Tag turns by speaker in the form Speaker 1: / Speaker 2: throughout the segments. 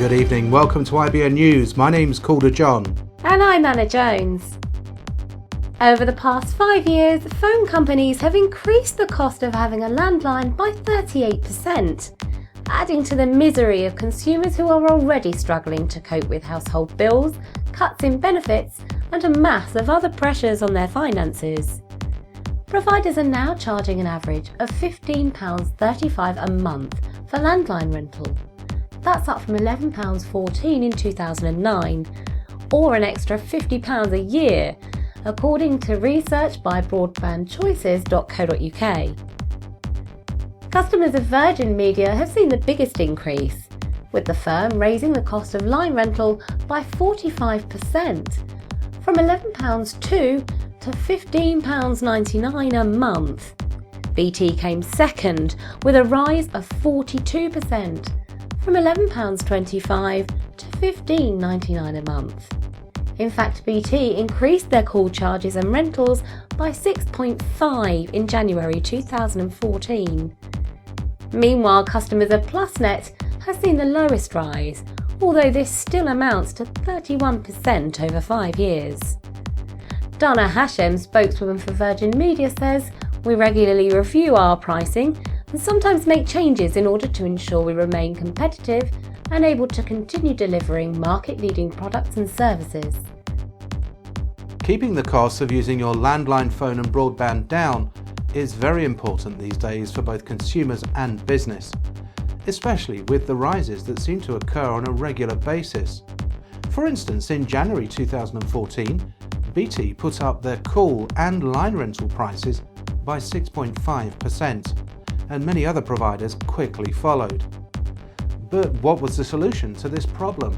Speaker 1: Good evening, welcome to IBN News. My name's Calder John.
Speaker 2: And I'm Anna Jones. Over the past 5 years, phone companies have increased the cost of having a landline by 38%, adding to the misery of consumers who are already struggling to cope with household bills, cuts in benefits, and a mass of other pressures on their finances. Providers are now charging an average of £15.35 a month for landline rental. That's up from £11.14 in 2009, or an extra £50 a year, according to research by broadbandchoices.co.uk. Customers of Virgin Media have seen the biggest increase, with the firm raising the cost of line rental by 45%, from £11.02 to £15.99 a month. BT came second with a rise of 42%, from £11.25 to £15.99 a month. In fact, BT increased their call charges and rentals by 6.5% in January 2014. Meanwhile, customers of PlusNet have seen the lowest rise, although this still amounts to 31% over 5 years. Dana Hashem, spokeswoman for Virgin Media, says, "We regularly review our pricing and sometimes make changes in order to ensure we remain competitive and able to continue delivering market-leading products and services."
Speaker 1: Keeping the costs of using your landline phone and broadband down is very important these days for both consumers and business, especially with the rises that seem to occur on a regular basis. For instance, in January 2014, BT put up their call and line rental prices by 6.5%, and many other providers quickly followed. But what was the solution to this problem?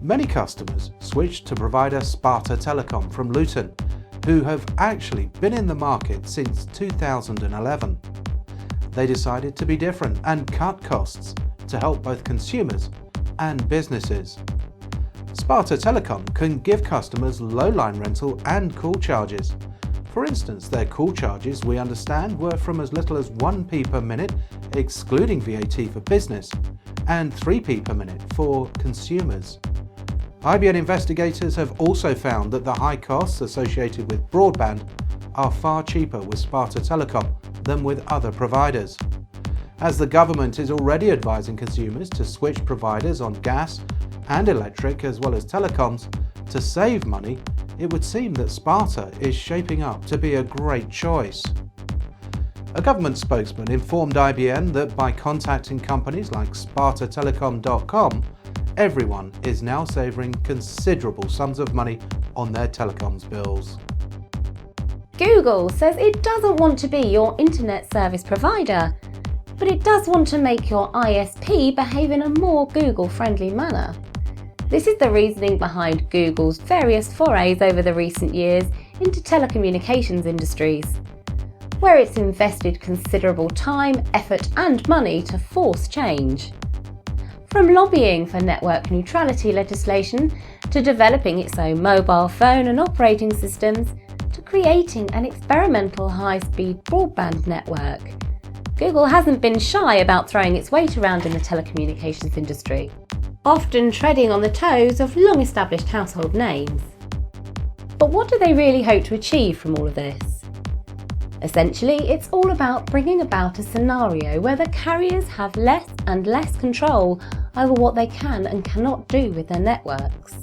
Speaker 1: Many customers switched to provider Sparta Telecom from Luton, who have actually been in the market since 2011. They decided to be different and cut costs to help both consumers and businesses. Sparta Telecom can give customers low line rental and call charges. For instance, their call charges, we understand, were from as little as 1p per minute, excluding VAT for business, and 3p per minute for consumers. IBN investigators have also found that the high costs associated with broadband are far cheaper with Sparta Telecom than with other providers. As the government is already advising consumers to switch providers on gas and electric as well as telecoms to save money, it would seem that Sparta is shaping up to be a great choice. A government spokesman informed IBN that by contacting companies like SpartaTelecom.com, everyone is now saving considerable sums of money on their telecoms bills.
Speaker 2: Google says it doesn't want to be your internet service provider, but it does want to make your ISP behave in a more Google-friendly manner. This is the reasoning behind Google's various forays over the recent years into telecommunications industries, where it's invested considerable time, effort and money to force change. From lobbying for network neutrality legislation, to developing its own mobile phone and operating systems, to creating an experimental high-speed broadband network, Google hasn't been shy about throwing its weight around in the telecommunications industry, often treading on the toes of long-established household names. But what do they really hope to achieve from all of this? Essentially, it's all about bringing about a scenario where the carriers have less and less control over what they can and cannot do with their networks.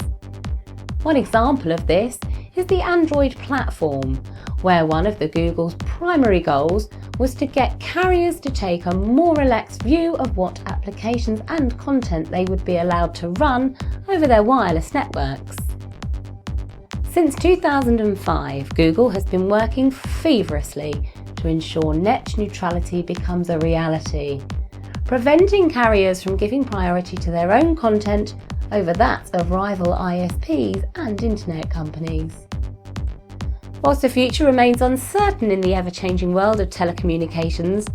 Speaker 2: One example of this is the Android platform, where one of the Google's primary goals was to get carriers to take a more relaxed view of what applications and content they would be allowed to run over their wireless networks. Since 2005, Google has been working feverishly to ensure net neutrality becomes a reality, preventing carriers from giving priority to their own content over that of rival ISPs and internet companies. Whilst the future remains uncertain in the ever-changing world of telecommunications,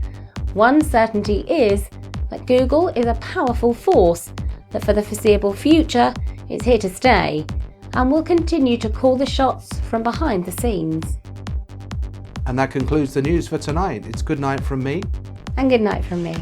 Speaker 2: one certainty is that Google is a powerful force that for the foreseeable future is here to stay and will continue to call the shots from behind the scenes.
Speaker 1: And that concludes the news for tonight. It's good night from me.
Speaker 2: And good night from me.